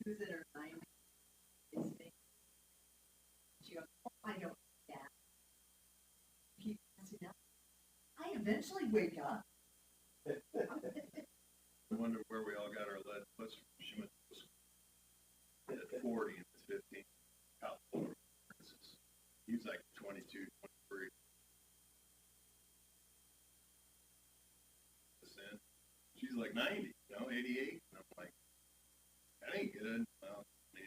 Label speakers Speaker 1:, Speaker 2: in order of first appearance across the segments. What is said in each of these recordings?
Speaker 1: who's in her 90s is thinking, she goes, oh, I don't do that. Keep passing out. I eventually wake up.
Speaker 2: I wonder where we all got our lead. She went to school at 40 and 15. California, he's like 22, 23. She's like 90, 88. And I'm like, that ain't good. Well, I mean,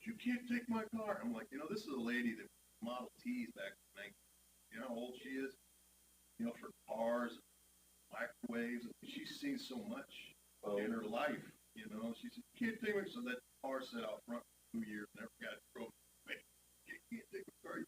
Speaker 2: you can't take my car. I'm like, this is a lady that Model T's back in 19. You know how old she is? For cars, microwaves. She's seen so much in her life. She said, you can't take me. So that car sat out front for 2 years, never got it broken. You can't take my car.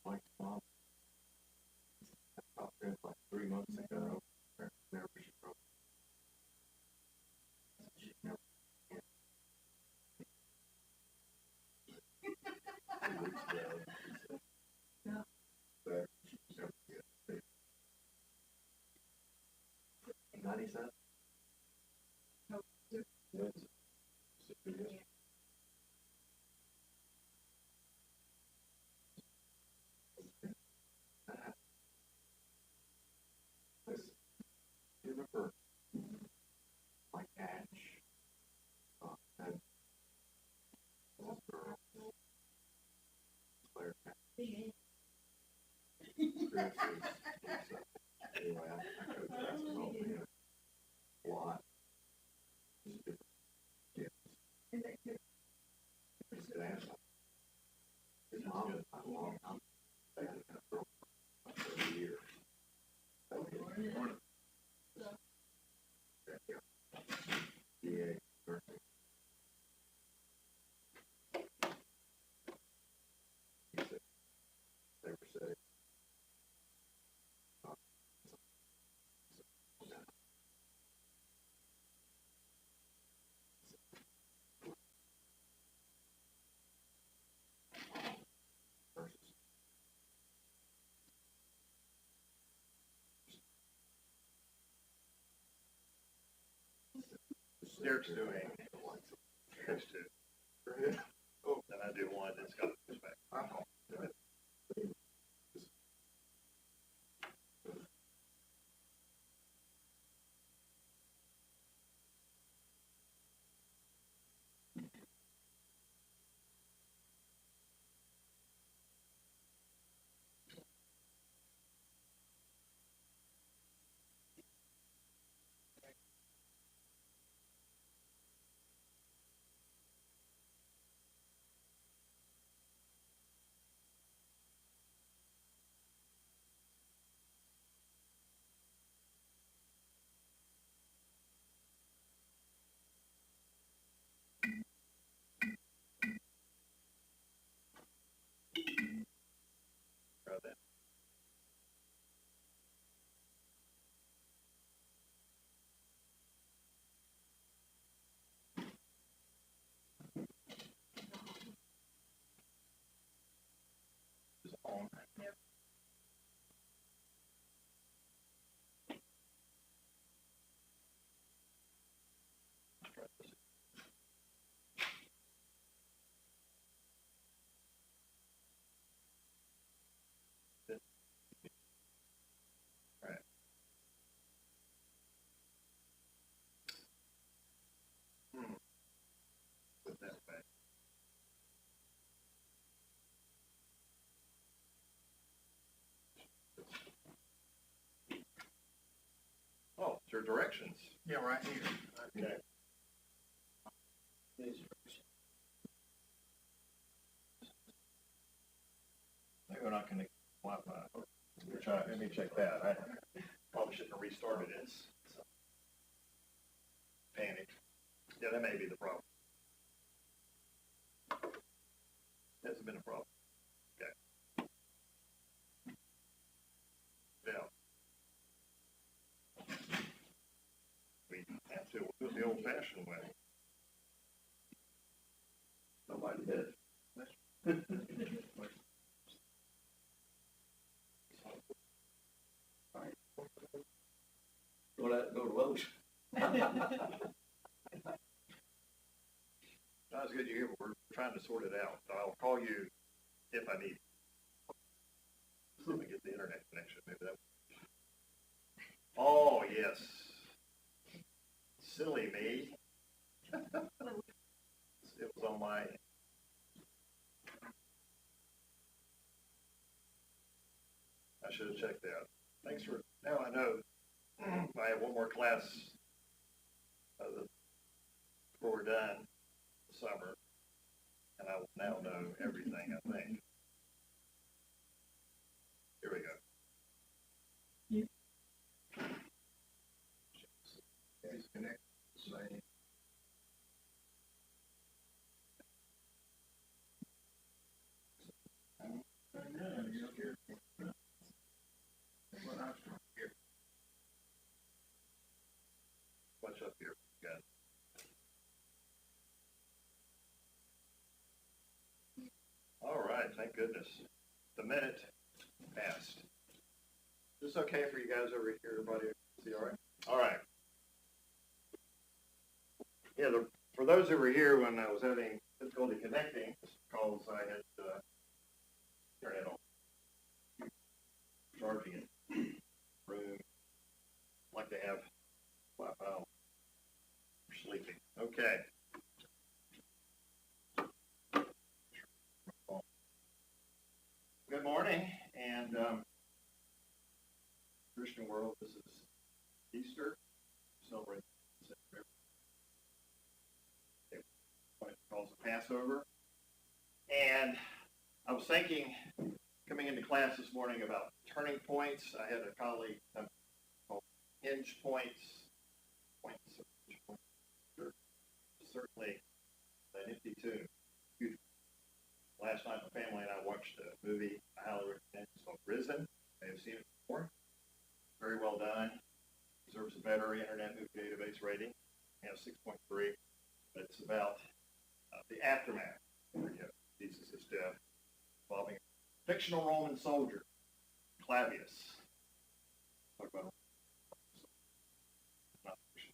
Speaker 3: Mike's mom out there like 3 months ago. Never she broke. She never. But she never did. 90 cents? No. You remember Mike Hatch and this girl, Claire Hatch. Anyway, I could basketball man a lot. Just different kids. His dad, his mom, I'm bad at a girl for 30 years. Yeah, perfect. He said, never said it.
Speaker 2: Derek's doing Derek's two. Oh, then I do one that's got to push back. directions?
Speaker 3: Yeah, right here.
Speaker 2: Okay. Maybe we're not connected to Wi-Fi. Let me check that. I probably shouldn't have restarted it. So. Panic. Yeah, that may be the problem. Hasn't been a problem. Okay. Yeah. We have to do it the old-fashioned way. Nobody did.
Speaker 3: Go to Lowe's.
Speaker 2: Not as good you hear, but we're trying to sort it out. So I'll call you if I need. Let me get the internet connection. Maybe that. Oh yes. Silly me. It was on my. I should have checked that. Thanks for. Now I know. I have one more class before we're done this summer, and I will now know everything, I think. Here we go. Disconnect. Sign. Watch up here. Got it. All right, thank goodness. The minute passed. Is this okay for you guys over here? Everybody see all right? All right. Yeah, for those who were here when I was having difficulty connecting, because I had internet on, charging it, room, like to have Wi-Fi on. Sleeping. Okay. Good morning, and Christian world, this is Easter, celebrating what it calls a Passover. And I was thinking, coming into class this morning, about turning points. I had a colleague called hinge points. Certainly an nifty tune. Last night, my family and I watched a movie I highly recommend. It's called Risen. I have seen it before. Very well done. Deserves a better Internet Movie Database rating. 6.3. But it's about the aftermath of Jesus' death, involving a fictional Roman soldier, Clavius. Talk about not fiction,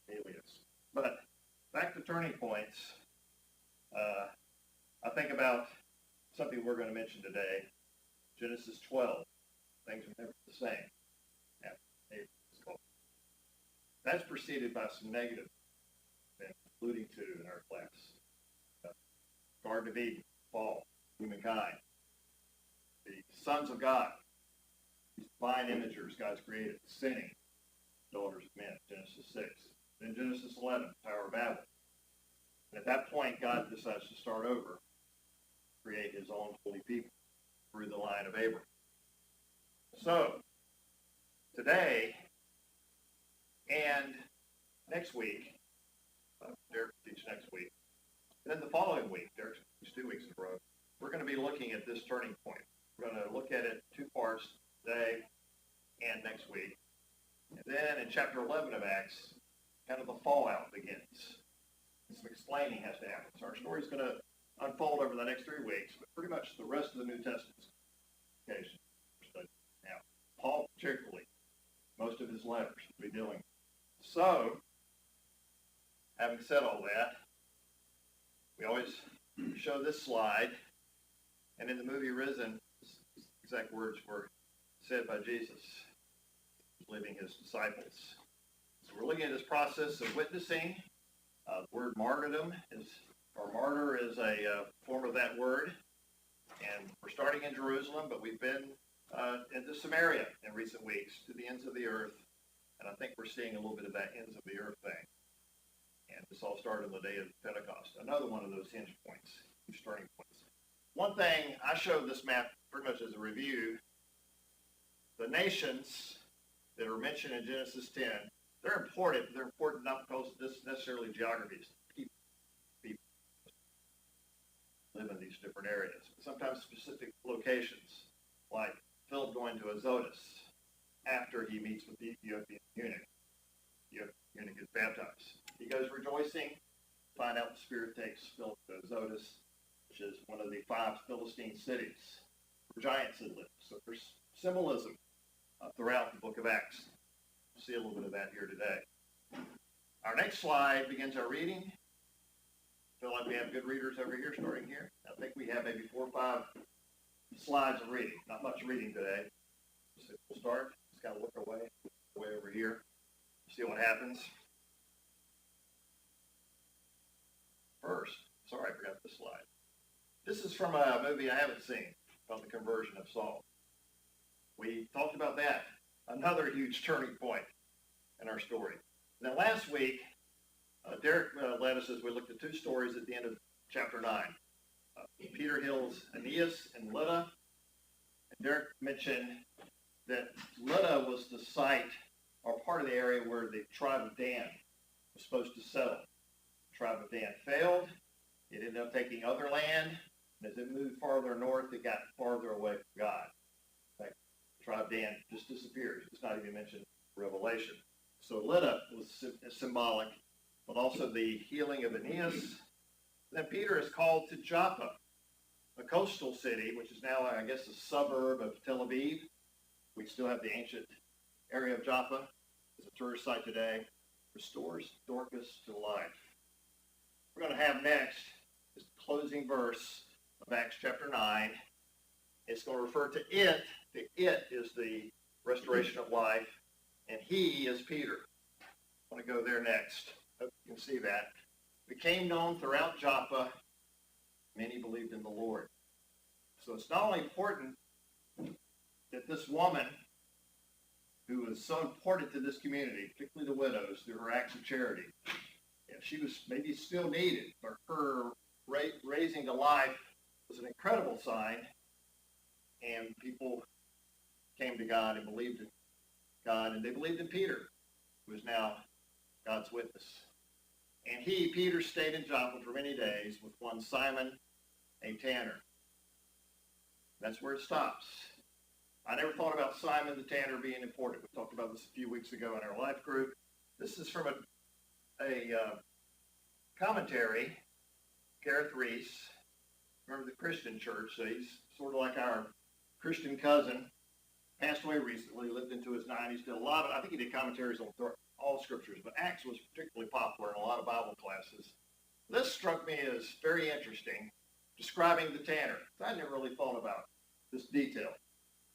Speaker 2: alias. But back to turning points. I think about something we're going to mention today, Genesis 12. Things are never the same. That's preceded by some negative things, alluding to in our class. Garden of Eden, fall, humankind. The sons of God, these divine imagers God's created, sinning, daughters of men, Genesis 6. Then Genesis 11, Tower of Babel. And at that point, God decides to start over, create his own holy people through the line of Abraham. So, today and next week, Derek will teach next week, and then the following week, Derek teaches 2 weeks in a row, we're going to be looking at this turning point. We're going to look at it 2 parts, today and next week. And then in chapter 11 of Acts, kind of the fallout begins. Some explaining has to happen. So our story is going to unfold over the next 3 weeks, but pretty much the rest of the New Testament occasion. Now, Paul particularly, most of his letters will be dealing with. So, having said all that, we always show this slide, and in the movie Risen, exact words were said by Jesus, leading his disciples. So we're looking at this process of witnessing. The word martyrdom or martyr is a form of that word. And we're starting in Jerusalem, but we've been into Samaria in recent weeks, to the ends of the earth,
Speaker 4: And I think we're seeing a little bit of that ends of the earth thing. And this all started on the day of Pentecost. Another one of those hinge points, huge turning points. One thing, I showed this map pretty much as a review. The nations that are mentioned in Genesis 10, they're important. They're important not because this necessarily geographies. People live in these different areas. Sometimes specific locations, like Philip going to Azotus after he meets with the Ethiopian eunuch. The eunuch is baptized. He goes rejoicing, find out the Spirit takes Philip to Azotus, which is one of the 5 Philistine cities where giants had lived. So there's symbolism throughout the book of Acts. We'll see a little bit of that here today. Our next slide begins our reading. Feel like we have good readers over here, starting here. I think we have maybe 4 or 5 slides of reading. Not much reading today. So we'll start. Just got to look away over here. See what happens. First, sorry, I forgot this slide. This is from a movie I haven't seen, called The Conversion of Saul. We talked about that. Another huge turning point in our story. Now, last week, Derek led us as we looked at 2 stories at the end of chapter 9. Peter heals Aeneas and Lydda. And Derek mentioned that Lydda was the site or part of the area where the tribe of Dan was supposed to settle. The tribe of Dan failed. It ended up taking other land. And as it moved farther north, it got farther away from God. In fact, the tribe of Dan just disappears. It's not even mentioned in Revelation. So Lydda was symbolic, but also the healing of Aeneas. Then Peter is called to Joppa, a coastal city, which is now, I guess, a suburb of Tel Aviv. We still have the ancient area of Joppa as a tourist site today. Restores Dorcas to life. We're going to have next is the closing verse of Acts chapter 9. It's going to refer to it. The it is the restoration of life, and he is Peter. I want to go there next. Hope you can see that. Became known throughout Joppa. Many believed in the Lord. So it's not only important that this woman, who was so important to this community, particularly the widows, through her acts of charity, and she was maybe still needed, but her raising to life was an incredible sign, and people came to God and believed in God, and they believed in Peter, who is now God's witness. And he, Peter, stayed in Joppa for many days with one Simon, a tanner. That's where it stops. I never thought about Simon the tanner being important. We talked about this a few weeks ago in our life group. This is from a commentary, Gareth Reese, remember the Christian church. So he's sort of like our Christian cousin. Passed away recently, lived into his 90s, did a lot of, I think he did commentaries on all scriptures, but Acts was particularly popular in a lot of Bible classes. This struck me as very interesting, describing the tanner. I never really thought about this detail.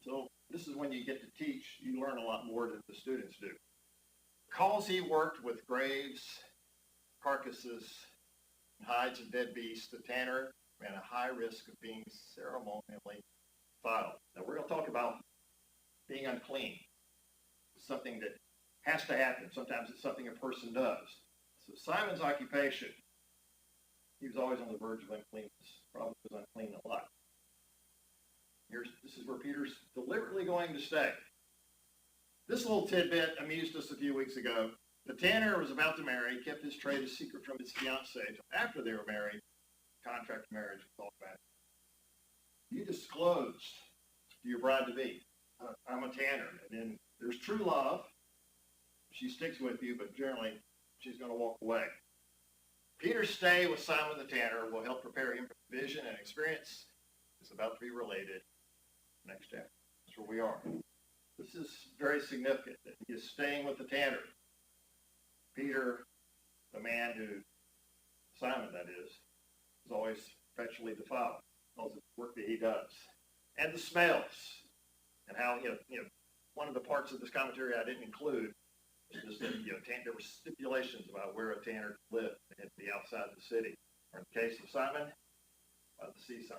Speaker 4: So this is when you get to teach, you learn a lot more than the students do. Because he worked with graves, carcasses, and hides of dead beasts, the tanner ran a high risk of being ceremonially defiled. Now we're going to talk about being unclean. It's something that has to happen. Sometimes it's something a person does. So Simon's occupation, he was always on the verge of uncleanness. Probably was unclean a lot. This is where Peter's deliberately going to stay. This little tidbit amused us a few weeks ago. The tanner was about to marry, kept his trade a secret from his fiancée until after they were married. Contract marriage, we talked about it. You disclosed to your bride-to-be, I'm a tanner. And then there's true love. She sticks with you, but generally she's going to walk away. Peter's stay with Simon the tanner will help prepare him for vision and experience. It's about to be related next chapter. That's where we are. This is very significant that he is staying with the tanner. Peter, the man who, Simon that is always perpetually defiled because of the work that he does. And the smells. And how, one of the parts of this commentary I didn't include is just that, there were stipulations about where a tanner could live. It had to be outside the city. Or in the case of Simon, by the seaside.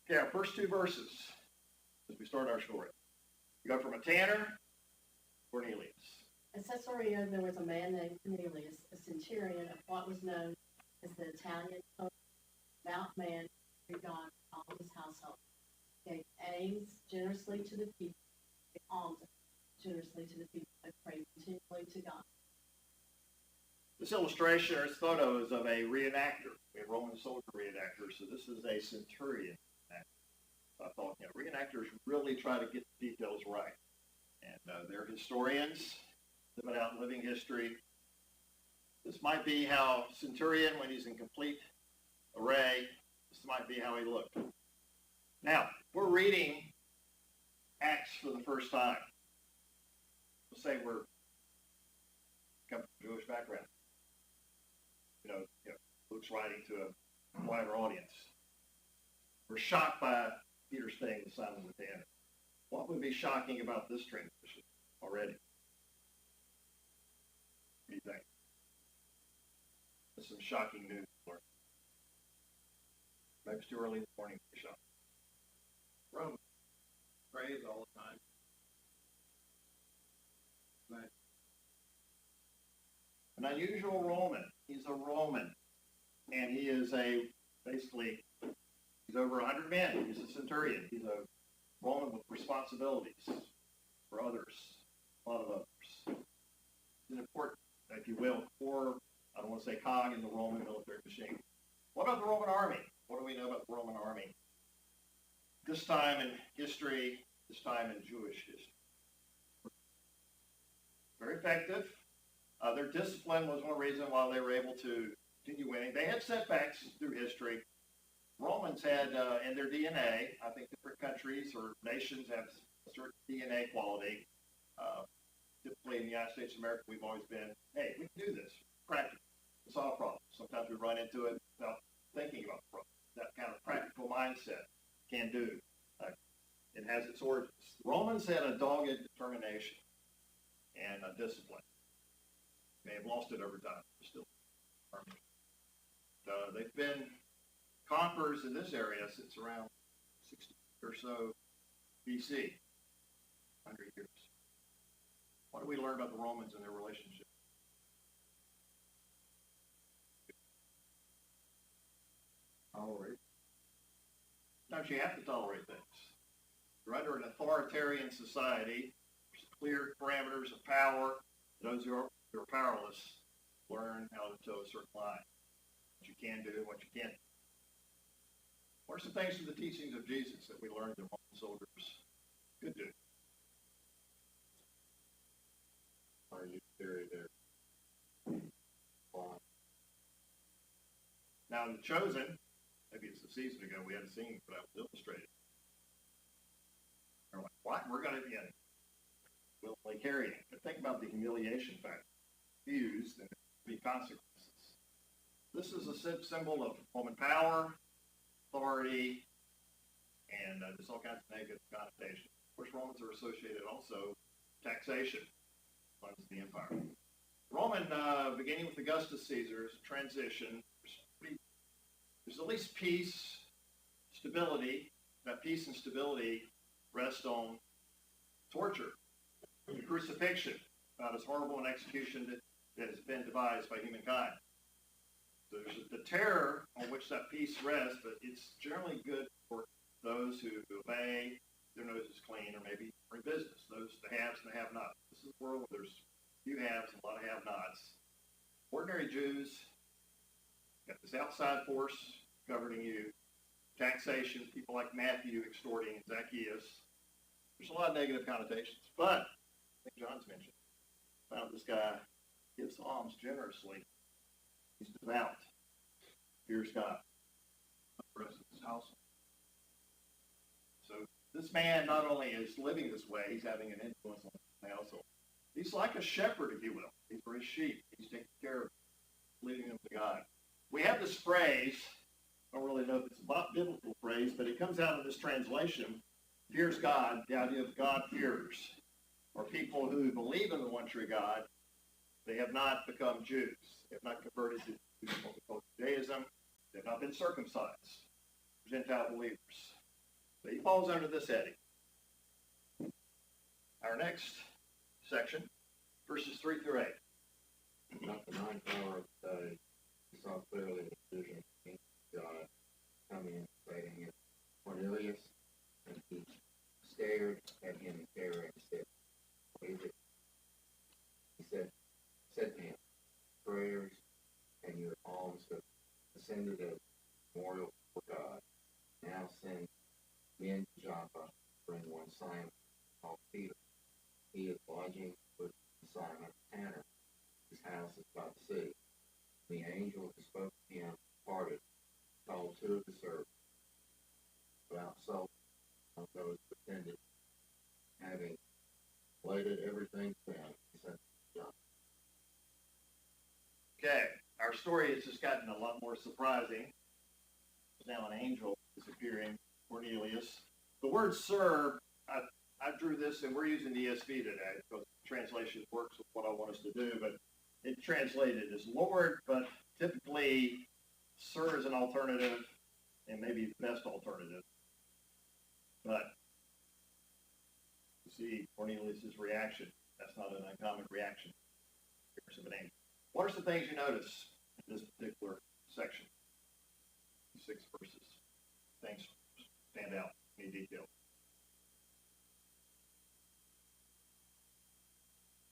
Speaker 4: Okay, our first 2 verses as we start our story. We go from a tanner, Cornelius.
Speaker 5: At Caesarea, there was a man named Cornelius, a centurion of what was known as the Italian devout man who God and all his household. Gave alms generously to the people, gave alms generously to the people, and prayed continually to God.
Speaker 4: This illustration or this photo is of a reenactor, a Roman soldier reenactor. So this is a centurion. So I thought, reenactors really try to get the details right. And they're historians, living history. This might be how centurion, when he's in complete array, this might be how he looked. Now, we're reading Acts for the first time. Let's say we're come from a Jewish background. Luke's writing to a wider audience. We're shocked by Peter staying with Simon the Tanner. What would be shocking about this transition already? What do you think? There's some shocking news to learn. Maybe it's too early in the morning to be shocked.
Speaker 2: Rome prays all the time.
Speaker 4: An unusual Roman. He's a Roman. And he is he's over 100 men. He's a centurion. He's a Roman with responsibilities for others, a lot of others. He's an important, if you will, core, I don't want to say cog in the Roman military machine. What about the Roman army? What do we know about the Roman army? This time in history, this time in Jewish history. Very effective. Their discipline was one reason why they were able to continue winning. They had setbacks through history. Romans had in their DNA, I think different countries or nations have a certain DNA quality. Typically in the United States of America, we've always been, hey, we can do this. Practical. To solve problems. Sometimes we run into it without thinking about the problem. That kind of practical mindset can do. It has its origins. Romans had a dogged determination and a discipline. They have lost it over time. They're still army. They've been conquerors in this area since around 60 or so BC, 100 years. What do we learn about the Romans and their relationship? Tolerate. Sometimes you have to tolerate things. You're under an authoritarian society. There's clear parameters of power. Those who are powerless learn how to toe a certain line. What you can do and what you can't do. What are some things from the teachings of Jesus that we learned that Roman soldiers could do?
Speaker 3: Are you theory there?
Speaker 4: Now in The Chosen, maybe it's a season ago, we had a scene, but I was illustrated. They're like, what? We're going to be willingly carrying. But think about the humiliation factor. Used and be consequences. This is a symbol of Roman power, authority, and there's all kinds of negative connotations. Of course, Romans are associated also with taxation, runs the empire. Roman, beginning with Augustus Caesar's transition, there's at least peace, stability. That peace and stability rest on torture, crucifixion, about as horrible an execution that has been devised by humankind. So there's the terror on which that peace rests, but it's generally good for those who obey, their nose is clean, or maybe are in business, those the haves and the have-nots. This is a world where there's few haves and a lot of have-nots. Ordinary Jews got this outside force governing you, taxation, people like Matthew extorting Zacchaeus. There's a lot of negative connotations, but I think John's mentioned, found this guy gives alms generously. He's devout, fears God, the rest of his household. So this man not only is living this way, he's having an influence on the household. He's like a shepherd, if you will. He's for his sheep. He's taking care of them, leading them to God. We have this phrase, I don't really know if it's a biblical phrase, but it comes out of this translation, fears God, the idea of God-fearers, or people who believe in the one true God. They have not become Jews. They have not converted to what we call Judaism. They have not been circumcised. Gentile believers. So he falls under this heading. Our next section, verses 3 through 8.
Speaker 3: About the ninth hour of the day, he saw clearly the vision of the angel of God coming and saying to him, Cornelius, and he stared at him in terror and said, what is it? He said to him, prayers and your alms have ascended as a memorial for God. Now send men to Joppa, bring one Simon called Peter. He is lodging with Simon Tanner. His house is by the sea. The angel who spoke to him departed, called two of the servants, about so of those who attended, having related everything to them, he said to John.
Speaker 4: Okay, our story has just gotten a lot more surprising. Now an angel is appearing, Cornelius. The word sir, I drew this, and we're using the ESV today because translation works with what I want us to do, but it translated as Lord, but typically sir is an alternative and maybe the best alternative. But you see Cornelius' reaction. That's not an uncommon reaction. Of an angel. What are some things you notice in this particular section? 6 verses. Things stand out in detail.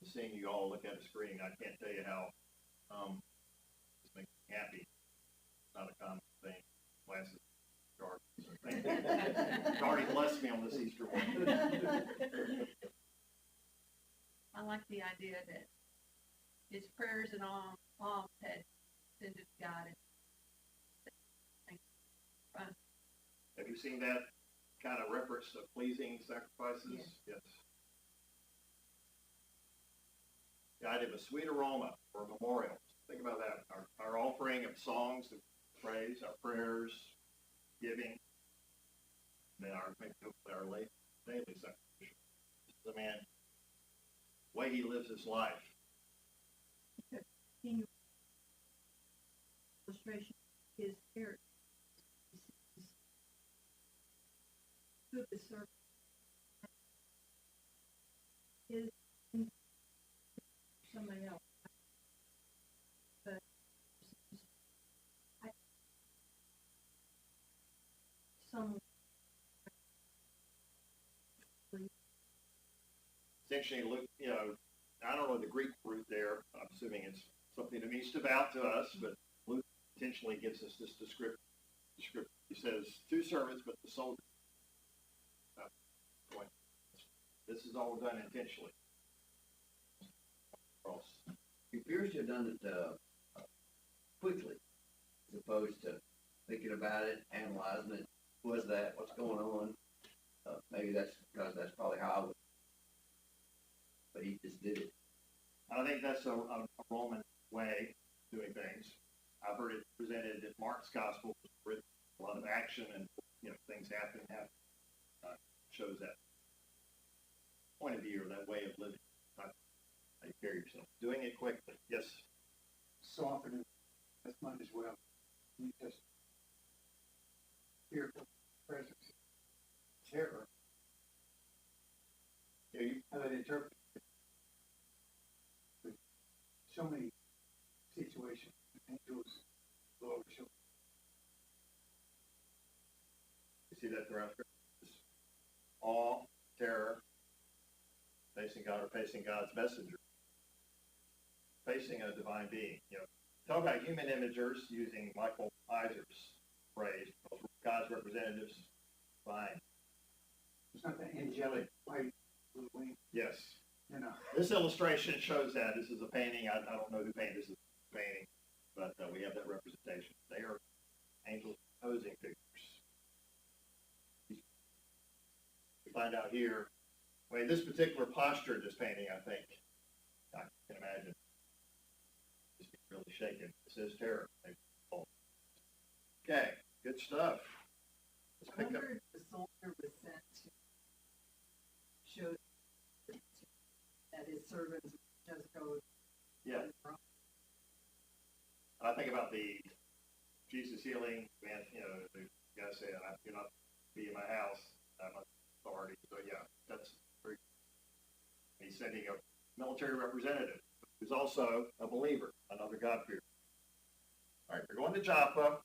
Speaker 4: Seeing you all look at a screen, I can't tell you how this makes me happy. It's not a common thing. Glasses, God already blessed me on this Easter one.
Speaker 6: I like the idea that his prayers and alms had ascended to God.
Speaker 4: Have you seen that kind of reference to pleasing sacrifices? Yes. The idea of a sweet aroma or a memorial. Think about that. Our offering of songs of praise, our prayers, giving, and then our daily sacrifice. The man, the way he lives his life.
Speaker 6: In your illustration, his character took the servant. His somebody else. But some
Speaker 4: It's interesting, look, I don't know the Greek root there. I'm assuming it's something that means devout to us, but Luke intentionally gives us this description. He says, 2 servants, but the soldier. This is all done intentionally.
Speaker 7: He appears to have done it quickly, as opposed to thinking about it, analyzing it. Was that what's going on? Maybe that's because that's probably how I would. But he just did it.
Speaker 4: I think that's a Roman way of doing things. I've heard it presented in Mark's gospel, with a lot of action and things happen. Shows that point of view or that way of living. How you carry yourself. Doing it quickly. Yes.
Speaker 8: So often that's mine as well. You just fear the presence, terror. How they interpret it. With so many situations, angels go over shoulder.
Speaker 4: You see that throughout Scripture? Awe, terror, facing God or facing God's messenger, facing a divine being. Talk about human imagers using Michael Heiser's phrase, God's representatives, fine.
Speaker 8: It's not that angelic white blue wing.
Speaker 4: Yes.
Speaker 8: This
Speaker 4: illustration shows that. This is a painting. I don't know who painted this painting, but we have that representation. They are angels posing figures. We find out here, this particular posture in this painting, I think, I can imagine, just really shaken. It says terror. Okay, good stuff. Let's
Speaker 1: I
Speaker 4: pick up.
Speaker 1: wonder if the soldier was sent to show that his servants just go.
Speaker 4: Yeah. I think about the Jesus healing, man, the guy said, "You're not be in my house. I'm authority." So yeah, that's very. He's sending a military representative, who's also a believer, another God-fearer. All right, they're going to Joppa,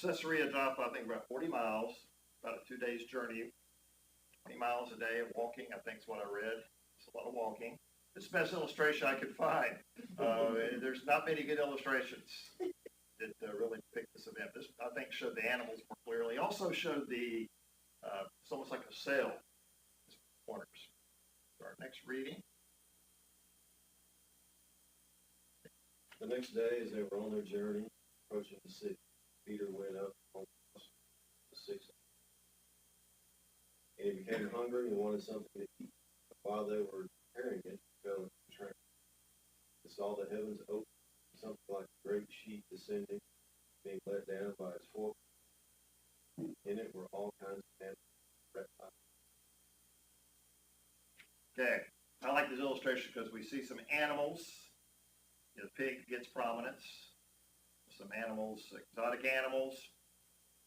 Speaker 4: Caesarea Joppa, I think about 40 miles, about a 2 days journey, 20 miles a day of walking, I think is what I read. It's a lot of walking. It's the best illustration I could find. There's not many good illustrations that really depict this event. This, I think, showed the animals more clearly. Also showed the, it's almost like a sail, corners. So our next reading.
Speaker 9: The next day, as they were on their journey, approaching the city, Peter went up on the 6th. And he became hungry and wanted something to eat. But while they were preparing it, he fell into a trance. He saw the heavens open, something like a great sheet descending, being let down by its fork. In it were all kinds of animals, reptiles.
Speaker 4: Okay, I like this illustration because we see some animals. The pig gets prominence. Some animals, exotic animals,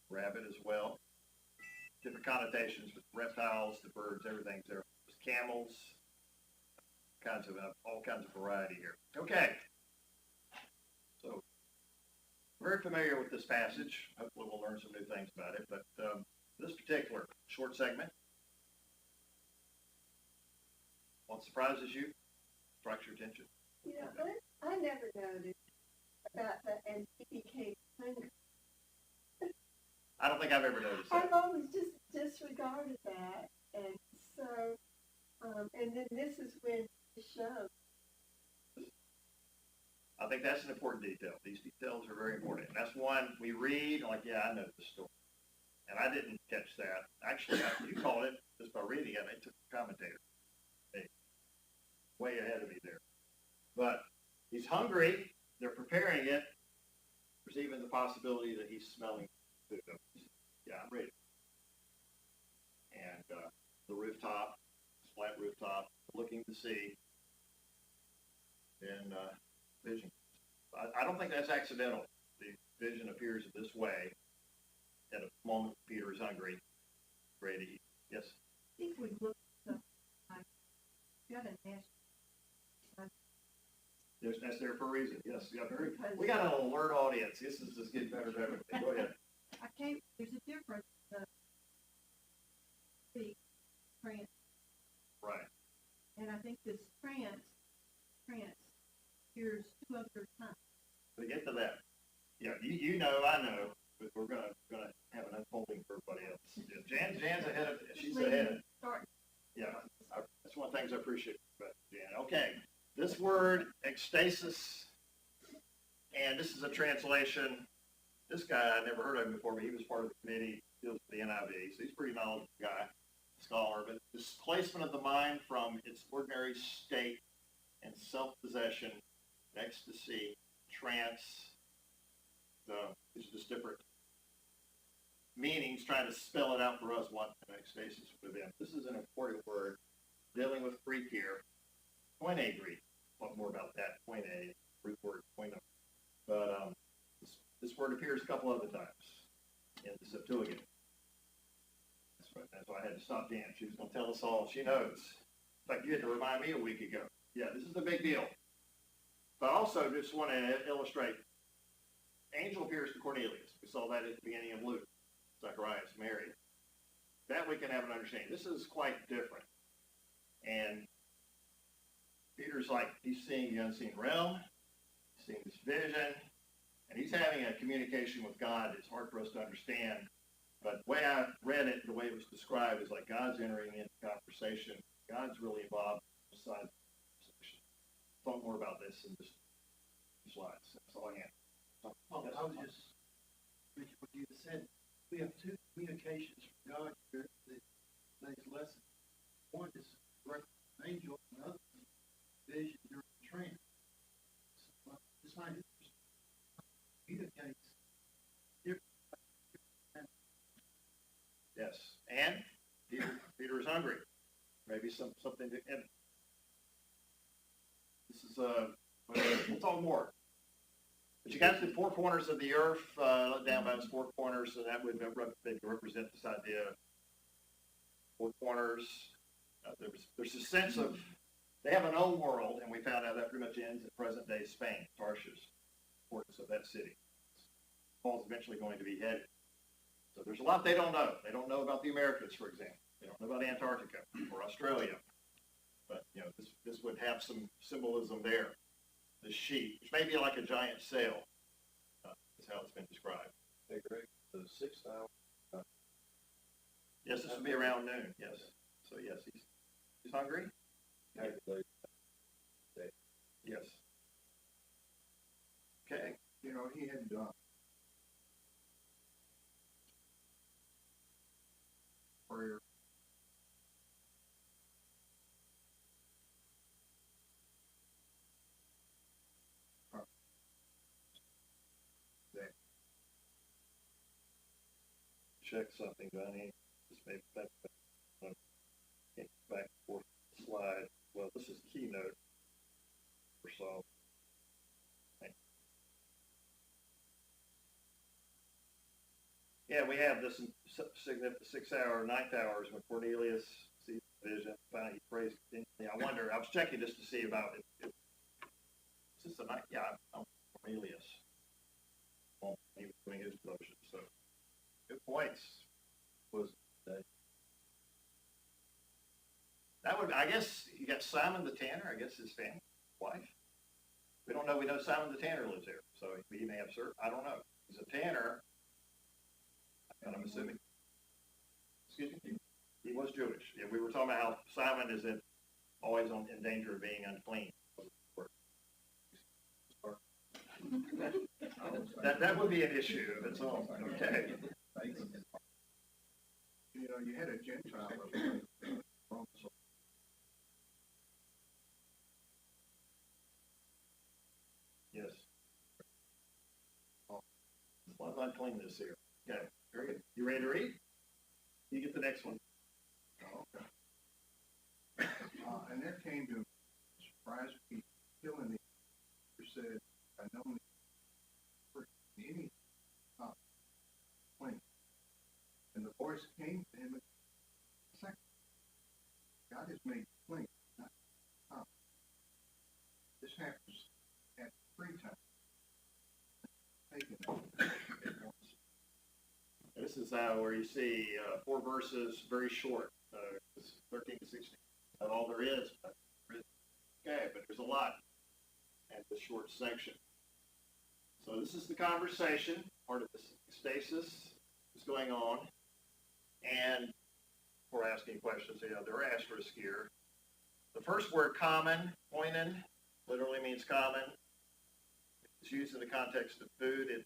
Speaker 4: rabbit as well. Different connotations with reptiles, the birds, everything's there. There's camels, all kinds of variety here. Okay. So, very familiar with this passage. Hopefully we'll learn some new things about it. But this particular short segment, what surprises you, strikes your attention?
Speaker 10: You know, I never noticed about that, and he became hungry.
Speaker 4: I don't think I've ever noticed that.
Speaker 10: I've always just disregarded that, and so, and then this is when the show.
Speaker 4: I think that's an important detail. These details are very important. And that's one we read, like, yeah, I know the story. And I didn't catch that. Actually, you called it just by reading it. It took a commentator. Hey, way ahead of me there. But he's hungry. They're preparing it. There's even the possibility that he's smelling food. Yeah, I'm ready. And the rooftop, flat rooftop, looking to see. And vision. I don't think that's accidental. The vision appears this way at a moment Peter is hungry, ready to eat. Yes?
Speaker 1: I think we looked up, got an answer.
Speaker 4: Yes, that's there for a reason. Yes, yeah,
Speaker 1: Because-
Speaker 4: we got an alert audience. This is just getting better and better. Go ahead.
Speaker 1: There's a difference, the trance,
Speaker 4: Right.
Speaker 1: and I think this trance, here's 2 other times.
Speaker 4: We get to that. Yeah, you know, I know, but we're gonna have an unfolding for everybody else. Yeah, Jan's ahead of, she's ahead.
Speaker 1: Start.
Speaker 4: Yeah, that's one of the things I appreciate about Jan. Okay, this word, ecstasis, and this is a translation. This guy, I never heard of him before, but he was part of the committee, deals with the NIV, so he's a pretty knowledgeable guy, scholar. But displacement of the mind from its ordinary state and self-possession, ecstasy, trance. These are just different meanings, trying to spell it out for us what an ecstasis would have been. This is an important word, dealing with Greek here. Koine Greek. Talk more about that. Koine, Greek word, koine. But this word appears a couple other times in the Septuagint. That's why I had to stop Jan. She was going to tell us all she knows. In fact, you had to remind me a week ago. Yeah, this is a big deal. But I also just want to illustrate, angel appears to Cornelius. We saw that at the beginning of Luke. Zacharias, Mary. That we can have an understanding. This is quite different. And Peter's like, he's seeing the unseen realm, seeing this vision, and he's having a communication with God that's hard for us to understand. But the way I read it, the way it was described, is like God's entering into conversation. God's really involved besides the conversation. Talk more about this in just slides. That's all I have.
Speaker 8: Oh, I was just, what you said, we have 2 communications from God here in today's lesson. One is direct from an angel, and the other is vision during the trance. So, just find it communicates different.
Speaker 4: Yes, and Peter is hungry. Maybe something to end. This is we'll talk more. But you got the 4 corners of the earth, down by its 4 corners, so that would represent this idea of 4 corners. There's a sense of They have an old world, and we found out that pretty much ends in present-day Spain, Tarshish, importance of that city. Paul's eventually going to be headed. So there's a lot they don't know. They don't know about the Americas, for example. They don't know about Antarctica or Australia. But, you know, this would have some symbolism there. The sheep, which may be like a giant sail, is how it's been described.
Speaker 9: Hey, Greg, the 6 hours.
Speaker 4: Yes, this would be around noon, yes. So, yes, he's hungry?
Speaker 9: Calculate.
Speaker 4: Yes. Okay.
Speaker 3: You know, he had, prayer.
Speaker 4: Check something, Johnny. Just maybe back and forth slide. Well, this is keynote for Saul. Yeah, we have this significant 6 hour, 9th hours when Cornelius sees the vision. Finally, he prays continually. I wonder, I was checking just to see about it. Is this the night? Yeah, I'm Cornelius. Well, he was doing his devotion, so good points.
Speaker 9: Was that?
Speaker 4: That would, I guess, you got Simon the Tanner, I guess his family, wife. We don't know, we know Simon the Tanner lives there, so he may have served, I don't know. He's a tanner, and I'm assuming, excuse me, he was Jewish. Yeah, we were talking about how Simon is always in danger of being unclean. That would be an issue if it's all, okay.
Speaker 3: You know, you had a Gentile from
Speaker 4: Yes. A lot of uncleanness here. Okay, very good. You ready to read? You get the next one.
Speaker 3: Okay. And there came to surprise people killing the who said, I know any clean. And the voice came to him a second. God has made clean, not common. This happens at 3 times. Taken at once.
Speaker 4: This is where you see 4 verses, very short, 13 to 16. Not all there is, but there's a lot at this short section. So this is the conversation, part of the stasis is going on. And we're asking questions, there are asterisks here. The first word, common, koinen, literally means common. It's used in the context of food. It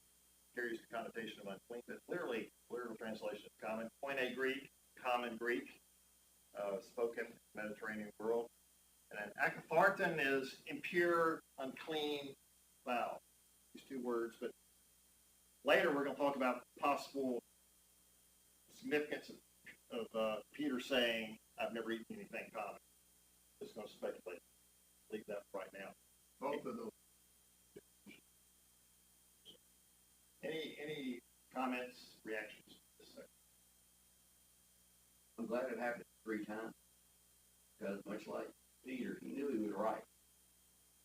Speaker 4: carries the connotation of unclean, but literal translation is common. Koine Greek, common Greek, spoken Mediterranean world. And then akathartan is impure, unclean, foul. These 2 words, but later we're going to talk about possible significance of Peter saying, I've never eaten anything common. Just going to speculate. Leave that right now.
Speaker 3: Both of those.
Speaker 4: Any comments, reactions to this section?
Speaker 7: I'm glad it happened 3 times, because much like Peter, he knew he was right.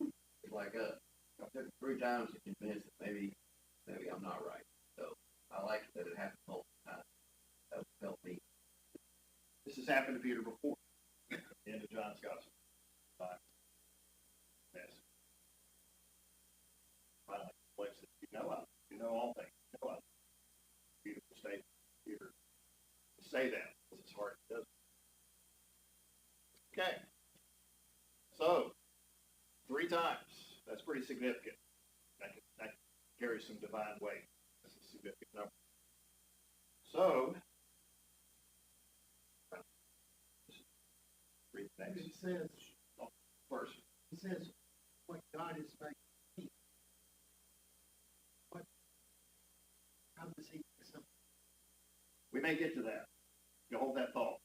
Speaker 7: It's like us. I took it 3 times to convince that maybe I'm not right. So I like that it happened multiple times. That would help me.
Speaker 4: This has happened to Peter before. At the end of John's Gospel. Yes. Finally, place that you know all things. You know beautiful statement. Peter to say that because it's hard to do. Okay. So 3 times. That's pretty significant. That carries some divine weight. That's a significant number. So, read next.
Speaker 8: It says,
Speaker 4: First,
Speaker 8: it says, what God is making. How does he make something?
Speaker 4: we may get to that. You hold that thought.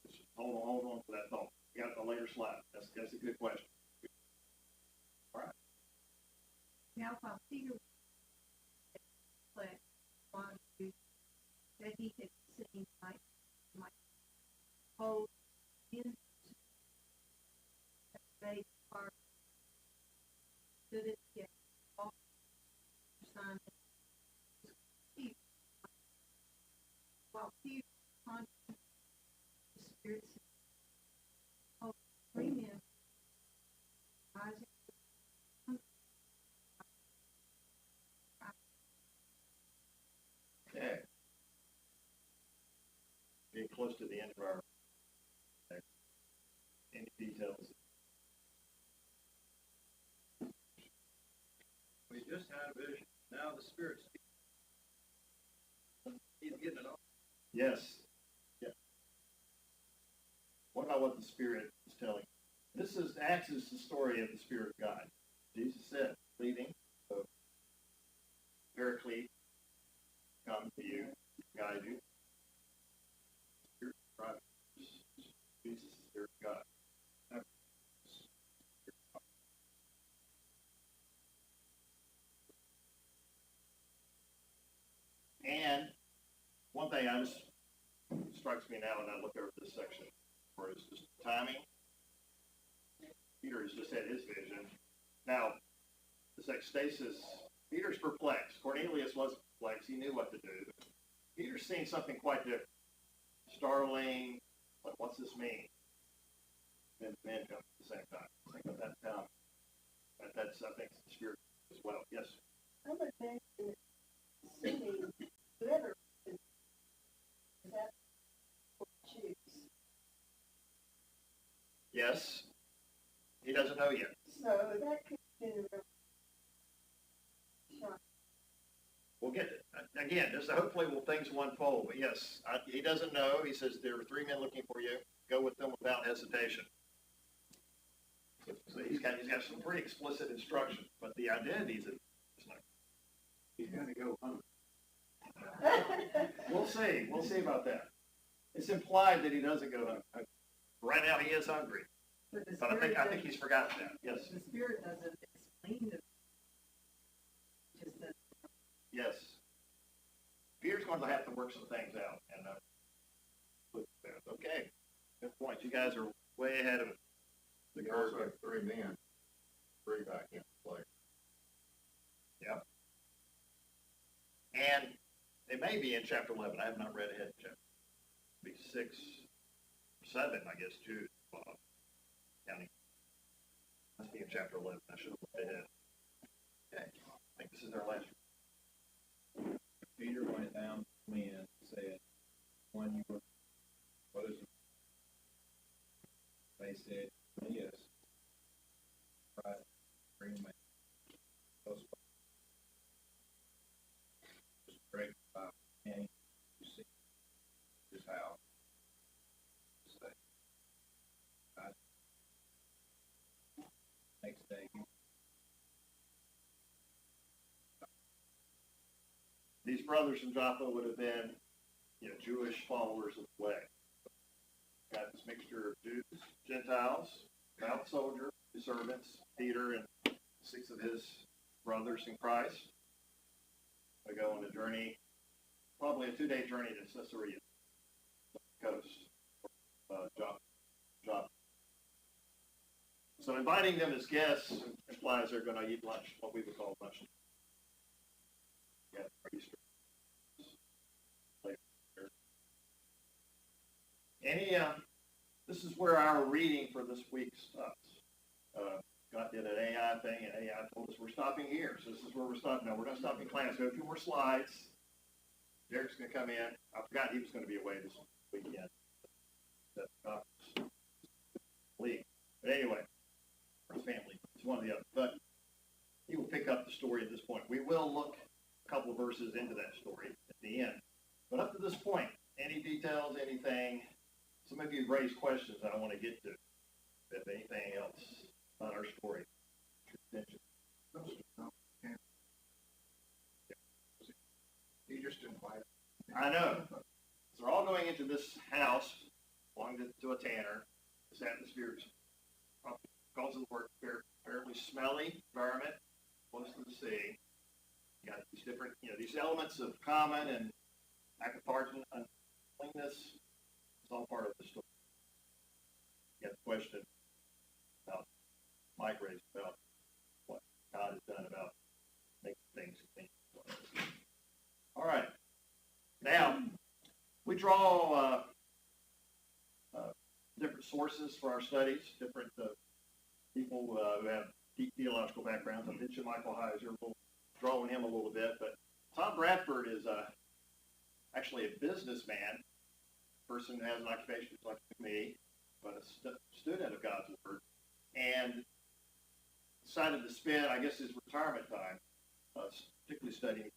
Speaker 4: Just hold on to that thought. You got a later slide. That's a good question. All right.
Speaker 6: Now, while Peter that he had seen might hold in they are good at getting all Simon while Peter on the spirits of 3 men rising.
Speaker 4: Okay. Getting close to the end of our, any details?
Speaker 2: We just had a vision. Now the Spirit speaks. He's getting it all.
Speaker 4: Yes. Yeah. What about what the Spirit is telling? This is Acts is the story of the Spirit of God. Jesus said, leaving, so Paraclete come to you, guide you. Spirit of God. Jesus is the Spirit of God. And one thing I just strikes me now when I look over this section, where it's just timing. Peter has just had his vision. Now, this ecstasis, Peter's perplexed. Cornelius wasn't perplexed. He knew what to do. Peter's seeing something quite different. Startling. Like, what's this mean? And men come at the same time. Think of that time. That's, I think, the Spirit as well. Yes?
Speaker 10: I'm imagining assuming whoever is that will choose.
Speaker 4: Yes. He doesn't know yet.
Speaker 10: So that could be a real shock.
Speaker 4: We'll get it. Again, just hopefully things will unfold. But yes, he doesn't know. He says there are 3 men looking for you. Go with them without hesitation. So he's got some pretty explicit instructions, but the identities of
Speaker 3: He's gonna go hungry.
Speaker 4: we'll see. We'll see about that. It's implied that he doesn't go hungry. Right now he is hungry,
Speaker 1: But the
Speaker 4: but
Speaker 1: Spirit
Speaker 4: I think he's forgotten that. Yes.
Speaker 1: the Spirit doesn't explain the, just that,
Speaker 4: Yes. Peter's going to have to work some things out, and okay. Good point. You guys are way ahead of it.
Speaker 3: The girls have 3 men, 3 back in play.
Speaker 4: Yep. And it may be in chapter 11. I have not read ahead of chapter. It'll be 6, 7, I guess, Jude, counting. Must be in chapter 11. I should have looked ahead. Okay. I think this is our last.
Speaker 9: Peter went down to the men and said, when you were, what is it? They said, yes. Right, bring me. Those just break by and you see his house. Say, next day,
Speaker 4: These brothers from Joppa would have been, Jewish followers of the way. Got this mixture of Jews, Gentiles, devout soldier, his servants, Peter and 6 of his brothers in Christ. They go on a journey, probably a 2-day journey to Caesarea, coast, Joppa. So inviting them as guests implies they're going to eat lunch, what we would call lunch. Yeah, for Easter. This is where our reading for this week stops. God did an AI thing, and AI told us we're stopping here. So this is where we're stopping. Now we're going to stop in class. Go a few more slides. Derek's going to come in. I forgot he was going to be away this weekend. League. But anyway, for his family, it's one or the other. But he will pick up the story at this point. We will look a couple of verses into that story at the end. But up to this point, any details, anything, some of you have raised questions I want to get to. If anything else on our story, attention.
Speaker 3: You just invited.
Speaker 4: I know. So they're all going into this house, belonging to a tanner. This atmosphere is, because of the word, fairly smelly environment, close to the sea. You got these different, these elements of common and lack of pardon, uncleanness. It's all part of the story. question about Mike raised about what God has done about making things clean. All right. Now, we draw different sources for our studies, different people who have deep theological backgrounds. I mentioned Michael Heiser. We'll draw on him a little bit, but Tom Bradford is actually a businessman, person who has an occupation like me, but a student of God's Word, and decided to spend, I guess, his retirement time, particularly studying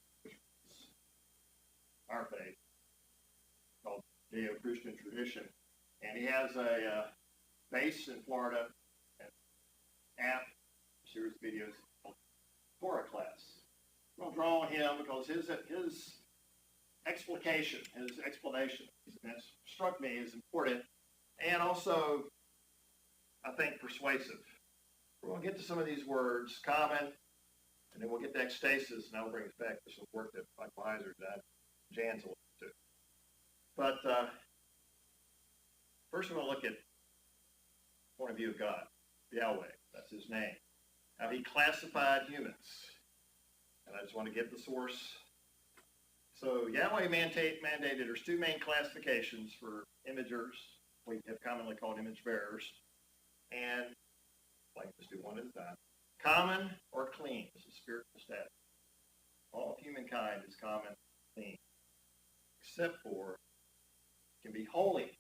Speaker 4: our faith, called Judeo-Christian tradition. And he has a base in Florida, an app, series of videos called Torah Class. We'll draw on him because his explanation that's struck me as important and also, I think, persuasive. We're going to get to some of these words, common, and then we'll get to ecstasis, and that'll bring us back to some work that Michael Heiser done, Jan's a little too. But first we're going to look at the point of view of God, Yahweh, that's his name. How he classified humans. And I just want to give the source. So Yahweh mandated there's two main classifications for imagers, we have commonly called image bearers, and like just do one at a time. Common or clean is the spiritual status. All of humankind is common, clean, except for can be holy.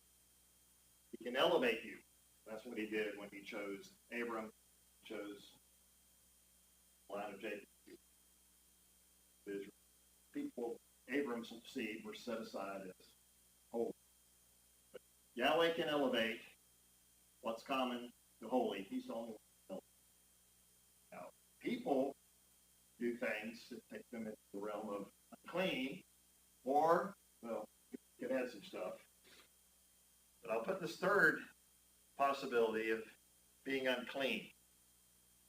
Speaker 4: He can elevate you. That's what he did when he chose Abram, chose the line of Jacob. Israel. People, Abram's seed, were set aside as holy. But Yahweh can elevate what's common to holy. He's the only one who can elevate. Now, people do things that take them into the realm of unclean, or, well, it has some stuff. But I'll put this third possibility of being unclean.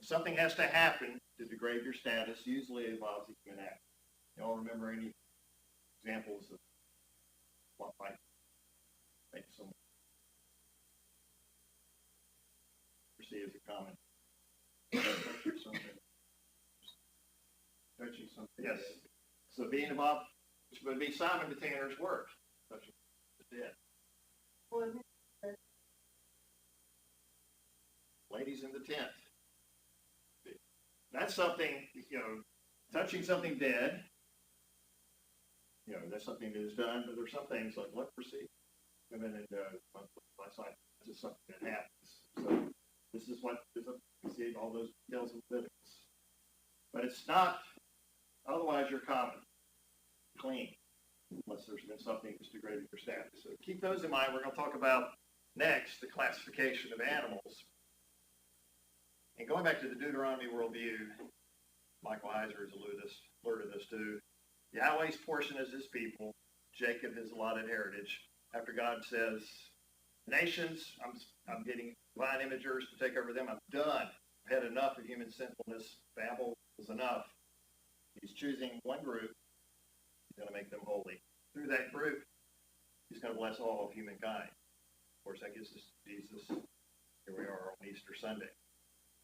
Speaker 4: Something has to happen to degrade your status. Usually it involves a human act. Y'all remember any examples of what might make someone perceived as a common? Touching something. Yes. So being involved, which would be Simon the tanner's work. Touching the dead. Ladies in the tent. That's something, touching something dead. That's something that is done, but there's some things like leprosy. Women and my side, this is something that happens. So this is what is you see all those details of Leviticus. But it's not, otherwise you're common, clean, unless there's been something that's degraded your status. So keep those in mind. We're going to talk about next the classification of animals. And going back to the Deuteronomy worldview, Michael Heiser has alerted us to, Yahweh's portion is his people, Jacob his allotted heritage. After God says, nations, I'm getting divine imagers to take over them. I'm done. I've had enough of human sinfulness. Babel was enough. He's choosing one group. He's going to make them holy. Through that group, he's going to bless all of humankind. Of course, that gets us to Jesus. Here we are on Easter Sunday.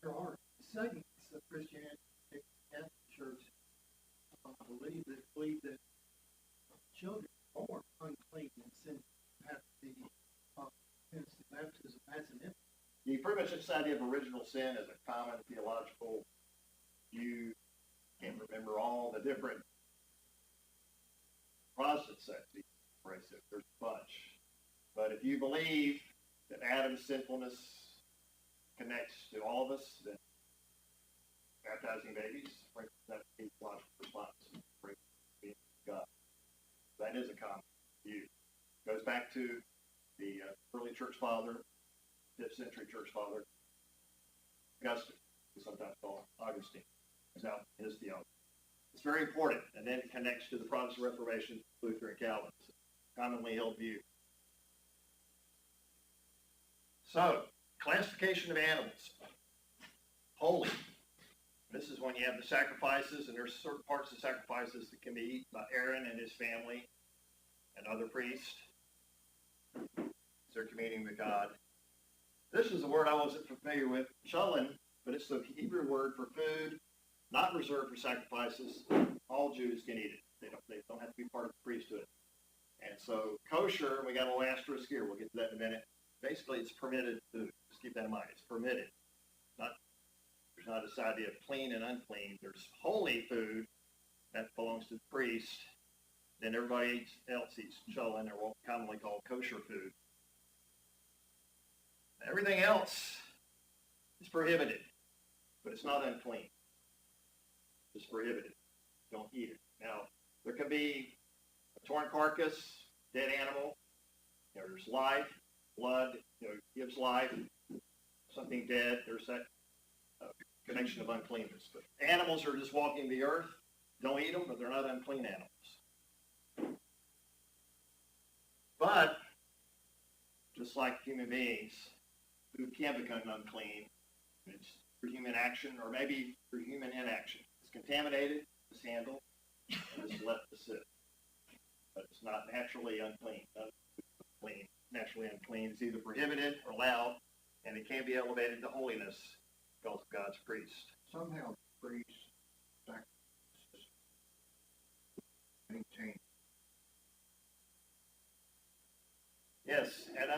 Speaker 8: There are segments of Christianity, Catholic Church, believe that children born unclean and sin have to be instant baptism as an infant.
Speaker 4: You pretty much this idea of original sin as a common theological view. Can't remember all the different Protestant sects. There's a bunch. But if you believe that Adam's sinfulness connects to all of us, then baptizing babies brings that theological response, brings God. That is a common view. Goes back to the early church father, 5th century church father, Augustine, who sometimes called Augustine, is out in his theology. It's very important, and then it connects to the Protestant Reformation, Luther and Calvin. Commonly held view. So, classification of animals. Holy. This is when you have the sacrifices, and there's certain parts of sacrifices that can be eaten by Aaron and his family and other priests. They're communing with God. This is a word I wasn't familiar with, cholin, but it's the Hebrew word for food, not reserved for sacrifices. All Jews can eat it. They don't have to be part of the priesthood. And so kosher, we got a little asterisk here. We'll get to that in a minute. Basically, it's permitted food. Just keep that in mind. It's permitted. There's not this idea of clean and unclean. There's holy food that belongs to the priest. Then everybody else eats cholin, or what we commonly call kosher food. Everything else is prohibited, but it's not unclean. It's prohibited. Don't eat it. Now, there can be a torn carcass, dead animal. There's life, blood, gives life. Something dead, there's that connection of uncleanness. But animals are just walking the earth. Don't eat them, but they're not unclean animals. But, just like human beings, food can become unclean. It's for human action, or maybe for human inaction. It's contaminated, mishandled, and it's left to sit. But it's not naturally unclean. Naturally unclean. It's either prohibited or allowed, and it can be elevated to holiness because of God's priest.
Speaker 3: Somehow priests sacrifices maintain.
Speaker 4: Yes, and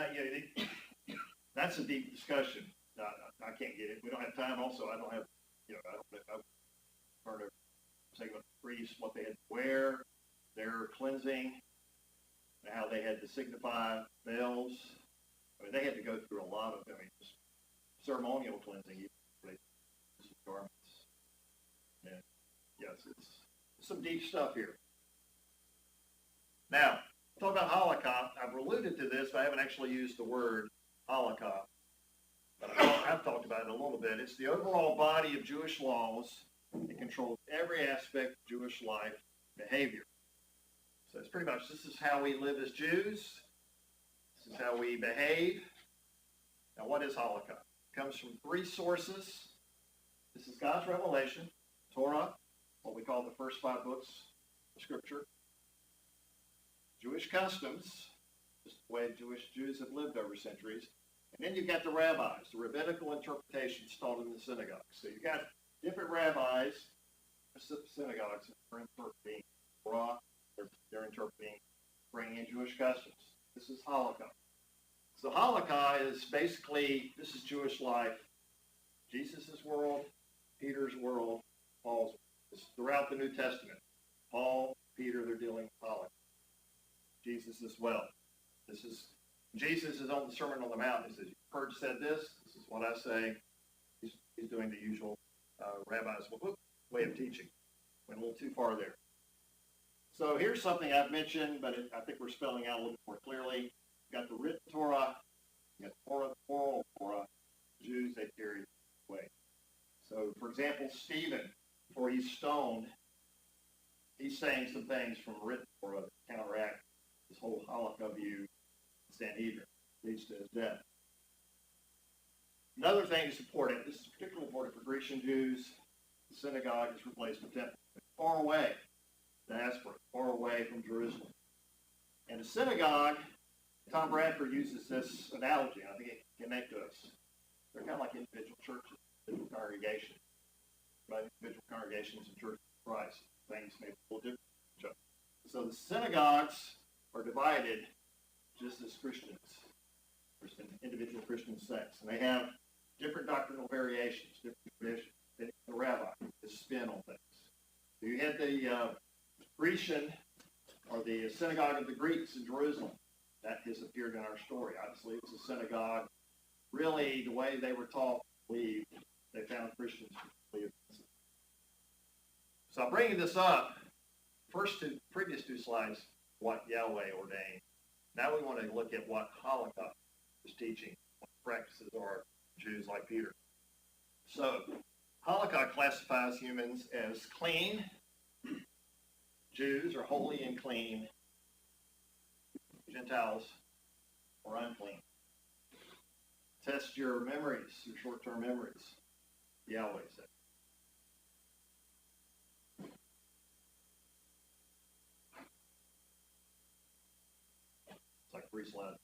Speaker 4: that's a deep discussion. I can't get it. We don't have time. Also, I don't have, I've heard of saying about the priests, what they had to wear, their cleansing, and how they had to signify veils. I mean, they had to go through a lot of, just ceremonial cleansing, even garments. And yes, it's some deep stuff here. Now, talk about halakha. I've alluded to this, but I haven't actually used the word halakha. But I've talked about it a little bit. It's the overall body of Jewish laws. It controls every aspect of Jewish life, behavior. So it's pretty much, this is how we live as Jews. This is how we behave. Now, what is halakha? It comes from three sources. This is God's revelation, Torah, what we call the first 5 books of Scripture. Jewish customs, just the way Jews have lived over centuries. And then you've got the rabbis, the rabbinical interpretations taught in the synagogues. So you've got different rabbis, synagogues, are interpreting Torah, they're interpreting, bringing in Jewish customs. This is halakha. So halakha is basically, this is Jewish life, Jesus' world, Peter's world, Paul's world. It's throughout the New Testament. Paul, Peter, they're dealing with halakha. Jesus as well. Jesus is on the Sermon on the Mount. He says, "You've heard said this. This is what I say." He's doing the usual rabbi's way of teaching. Went a little too far there. So here's something I've mentioned, but I think we're spelling out a little bit more clearly. You've got the written Torah. You've got Torah, the oral Torah. Jews, they carried away. So, for example, Stephen, before he's stoned, he's saying some things from written Torah to counteract this whole halakha view. Sanhedrin leads to his death. Another thing that's important, this is particularly important for Grecian Jews, the synagogue is replaced with temple. Far away, diaspora, far away from Jerusalem. And the synagogue, Tom Bradford uses this analogy, and I think it can connect to us. They're kind of like individual churches, individual congregations. Right? Individual congregations and churches of Christ. Things may be a little different from each other. So the synagogues are divided just as Christians. There's an individual Christian sects, and they have different doctrinal variations, different traditions. The rabbi, his spin on things. So you had the Grecian, or the synagogue of the Greeks in Jerusalem. That has appeared in our story. Obviously, it was a synagogue. Really, the way they were taught, they found Christians to believe. So I'm bringing this up. Previous two slides, what Yahweh ordained. Now we want to look at what halakha is teaching, what practices are Jews like Peter. So, halakha classifies humans as clean. Jews are holy and clean. Gentiles are unclean. Test your memories, your short-term memories, Yahweh said. It's like 3 slides.